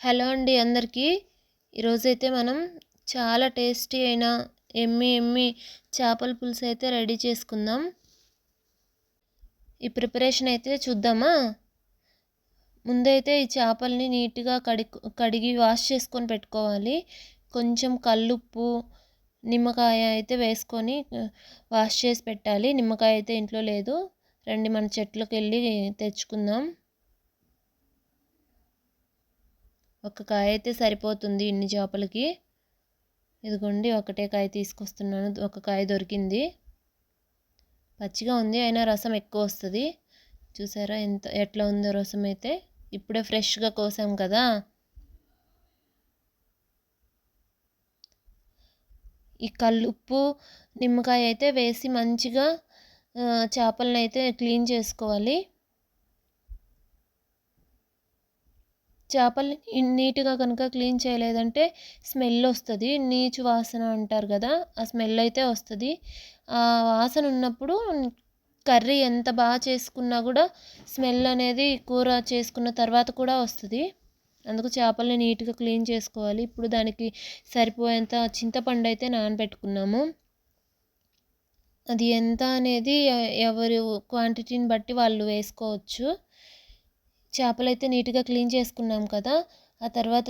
Hello అండి అందరికీ. ఈరోజైతే మనం చాలా టేస్టీ అయిన ఎమ్మి చేపల పులుసు అయితే రెడీ చేసుకుందాం. ఈ ప్రిపరేషన్ అయితే చూద్దామా. ముందైతే ఈ చేపల్ని నీట్గా కడిగి వాష్ చేసుకొని పెట్టుకోవాలి. కొంచెం కల్లుప్పు, నిమ్మకాయ అయితే వేసుకొని వాష్ చేసి పెట్టాలి. నిమ్మకాయ అయితే ఇంట్లో లేదు, రండి మన చెట్లోకి వెళ్ళి తెచ్చుకుందాం. ఒక కాయ అయితే సరిపోతుంది ఇన్ని చేపలకి. ఇదిగోండి ఒకటే కాయ తీసుకొస్తున్నాను, ఒక కాయ దొరికింది. పచ్చిగా ఉంది అయినా రసం ఎక్కువ వస్తుంది. చూసారా ఎట్లా ఉందో రసం అయితే. ఇప్పుడే ఫ్రెష్గా కోసాం కదా. ఈ కల్లుప్పు, నిమ్మకాయ అయితే వేసి మంచిగా చేపలను అయితే క్లీన్ చేసుకోవాలి. చేపల్ని నీట్గా కనుక క్లీన్ చేయలేదంటే స్మెల్ వస్తుంది, నీచు వాసన అంటారు కదా, ఆ స్మెల్ అయితే వస్తుంది. ఆ వాసన ఉన్నప్పుడు కర్రీ ఎంత బాగా చేసుకున్నా కూడా స్మెల్ అనేది కూర చేసుకున్న తర్వాత కూడా వస్తుంది. అందుకు చేపల్ని నీట్గా క్లీన్ చేసుకోవాలి. ఇప్పుడు దానికి సరిపోయేంత చింతపండు అయితే నానబెట్టుకున్నాము. అది ఎంత అనేది ఎవరి క్వాంటిటీని బట్టి వాళ్ళు వేసుకోవచ్చు. చేపలైతే నీట్గా క్లీన్ చేసుకున్నాం కదా. ఆ తర్వాత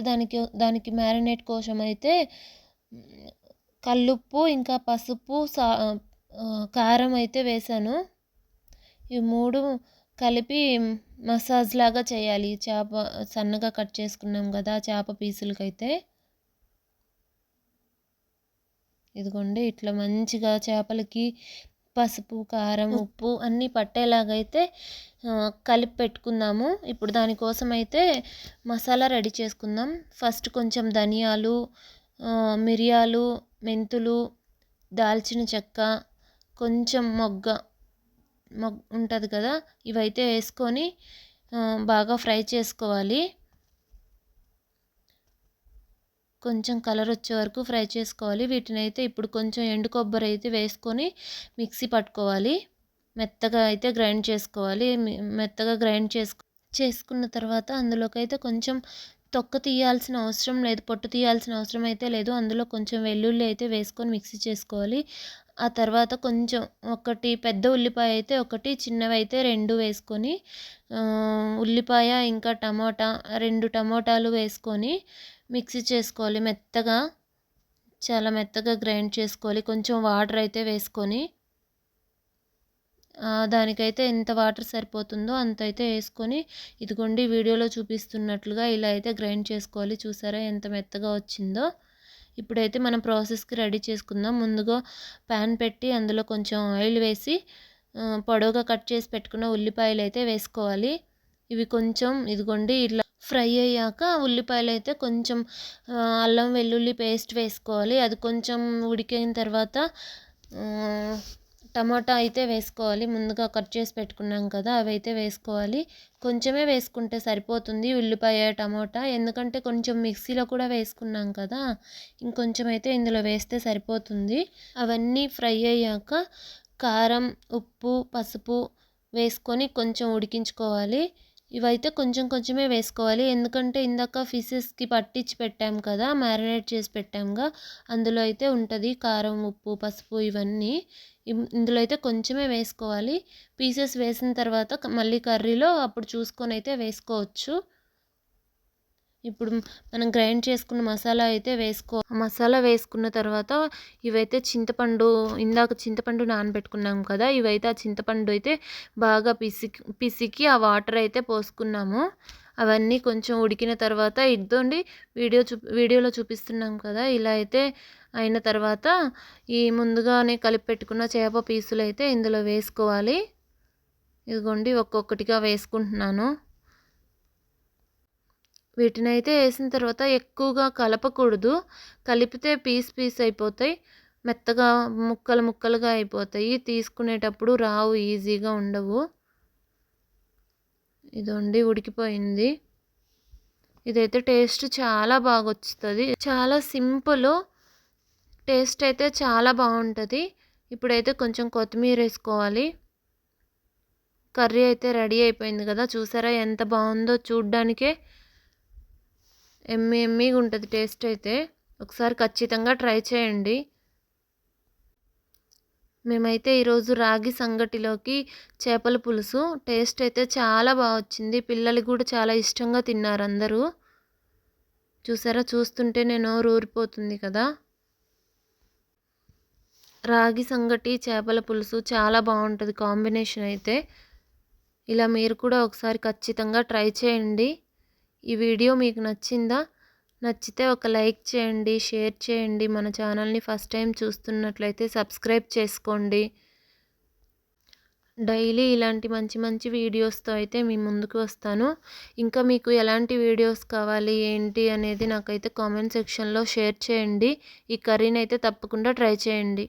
దానికి మ్యారినేట్ కోసం అయితే కల్లుప్పు, ఇంకా పసుపు, కారం అయితే వేసాను. ఈ మూడు కలిపి మసాజ్ లాగా చేయాలి. చేప సన్నగా కట్ చేసుకున్నాం కదా చేప పీసులకైతే. ఇదిగోండి ఇట్లా మంచిగా చేపలకి పసుపు, కారం, ఉప్పు అన్నీ పట్టేలాగైతే కలిపి పెట్టుకుందాము. ఇప్పుడు దానికోసం అయితే మసాలా రెడీ చేసుకుందాం. ఫస్ట్ కొంచెం ధనియాలు, మిరియాలు, మెంతులు, దాల్చిన చెక్క, కొంచెం మొగ్గ ఉంటుంది కదా, ఇవైతే వేసుకొని బాగా ఫ్రై చేసుకోవాలి. కొంచెం కలర్ వచ్చే వరకు ఫ్రై చేసుకోవాలి. వీటిని అయితే ఇప్పుడు కొంచెం ఎండు కొబ్బరి అయితే వేసుకొని మిక్సీ పట్టుకోవాలి. మెత్తగా అయితే గ్రైండ్ చేసుకోవాలి. మెత్తగా గ్రైండ్ చేసుకున్న తర్వాత అందులోకి అయితే కొంచెం తొక్క తీయాల్సిన అవసరం లేదు, పొట్టు తీయాల్సిన అవసరం అయితే లేదు. అందులో కొంచెం వెల్లుల్లి అయితే వేసుకొని మిక్సీ చేసుకోవాలి. ఆ తర్వాత కొంచెం ఒకటి పెద్ద ఉల్లిపాయ అయితే ఒకటి, చిన్నవి అయితే 2 వేసుకొని ఉల్లిపాయ ఇంకా టమోటా 2 టమోటాలు వేసుకొని మిక్సీ చేసుకోవాలి. మెత్తగా, చాలా మెత్తగా గ్రైండ్ చేసుకోవాలి. కొంచెం వాటర్ అయితే వేసుకొని దానికైతే ఎంత వాటర్ సరిపోతుందో అంత అయితే వేసుకొని, ఇదిగోండి వీడియోలో చూపిస్తున్నట్లుగా ఇలా అయితే గ్రైండ్ చేసుకోవాలి. చూసారా ఎంత మెత్తగా వచ్చిందో. ఇప్పుడైతే మనం ప్రాసెస్కి రెడీ చేసుకుందాం. ముందుగా ప్యాన్ పెట్టి అందులో కొంచెం ఆయిల్ వేసి పొడవుగా కట్ చేసి పెట్టుకున్న ఉల్లిపాయలు అయితే వేసుకోవాలి. ఇవి కొంచెం ఇదిగోండి ఇట్లా ఫ్రై అయ్యాక ఉల్లిపాయలు అయితే కొంచెం అల్లం వెల్లుల్లి పేస్ట్ వేసుకోవాలి. అది కొంచెం ఉడికిన తర్వాత టమాటా అయితే వేసుకోవాలి. ముందుగా కట్ చేసి పెట్టుకున్నాం కదా, అవి అయితే వేసుకోవాలి. కొంచెమే వేసుకుంటే సరిపోతుంది ఉల్లిపాయ, టమాటా, ఎందుకంటే కొంచెం మిక్సీలో కూడా వేసుకున్నాం కదా, ఇంకొంచెం అయితే ఇందులో వేస్తే సరిపోతుంది. అవన్నీ ఫ్రై అయ్యాక కారం, ఉప్పు, పసుపు వేసుకొని కొంచెం ఉడికించుకోవాలి. ఇవైతే కొంచెమే వేసుకోవాలి, ఎందుకంటే ఇందాక ఫిషెస్కి పట్టించి పెట్టాం కదా, మ్యారినేట్ చేసి పెట్టాంగా, అందులో అయితే ఉంటుంది కారం, ఉప్పు, పసుపు ఇవన్నీ. ఇందులో అయితే కొంచెమే వేసుకోవాలి. పీసెస్ వేసిన తర్వాత మళ్ళీ కర్రీలో అప్పుడు చూసుకొని అయితే వేసుకోవచ్చు. ఇప్పుడు మనం గ్రైండ్ చేసుకున్న మసాలా అయితే మసాలా వేసుకున్న తర్వాత ఇవైతే ఇందాక చింతపండు నానబెట్టుకున్నాం కదా, ఇవైతే ఆ చింతపండు అయితే బాగా పిసికి ఆ వాటర్ అయితే పోసుకున్నాము. అవన్నీ కొంచెం ఉడికిన తర్వాత ఇద్దండి వీడియోలో చూపిస్తున్నాం కదా, ఇలా అయితే అయిన తర్వాత ఈ ముందుగానే కలిపి పెట్టుకున్న చేప పీసులు అయితే ఇందులో వేసుకోవాలి. ఇదిగోండి ఒక్కొక్కటిగా వేసుకుంటున్నాను. వీటిని అయితే వేసిన తర్వాత ఎక్కువగా కలపకూడదు, కలిపితే పీస్ అయిపోతాయి, మెత్తగా ముక్కలుగా అయిపోతాయి, తీసుకునేటప్పుడు రావు, ఈజీగా ఉండవు. ఇదండి ఉడికిపోయింది. ఇదైతే టేస్ట్ చాలా బాగా వస్తుంది, చాలా సింపుల్, టేస్ట్ అయితే చాలా బాగుంటుంది. ఇప్పుడైతే కొంచెం కొత్తిమీర వేసుకోవాలి. కర్రీ అయితే రెడీ అయిపోయింది కదా, చూసారా ఎంత బాగుందో చూడ్డానికే. ఎమ్మీగా ఉంటుంది టేస్ట్ అయితే. ఒకసారి ఖచ్చితంగా ట్రై చేయండి. మేమైతే ఈరోజు రాగి సంగటిలోకి చేపల పులుసు టేస్ట్ అయితే చాలా వచ్చింది. పిల్లలు కూడా చాలా ఇష్టంగా తిన్నారు అందరూ. చూసారా, చూస్తుంటేనే నోరు ఊరిపోతుంది కదా. రాగి సంగటి చేపల పులుసు చాలా బాగుంటుంది కాంబినేషన్ అయితే. ఇలా మీరు కూడా ఒకసారి ఖచ్చితంగా ట్రై చేయండి. ఈ వీడియో మీకు నచ్చిందా? నచ్చితే ఒక లైక్ చేయండి, షేర్ చేయండి. మన ఛానల్ని ఫస్ట్ టైం చూస్తున్నట్లయితే సబ్స్క్రైబ్ చేసుకోండి. డైలీ ఇలాంటి మంచి మంచి వీడియోస్తో అయితే మీ ముందుకు వస్తాను. ఇంకా మీకు ఎలాంటి వీడియోస్ కావాలి ఏంటి అనేది నాకైతే కామెంట్ సెక్షన్లో షేర్ చేయండి. ఈ కర్రీని అయితే తప్పకుండా ట్రై చేయండి.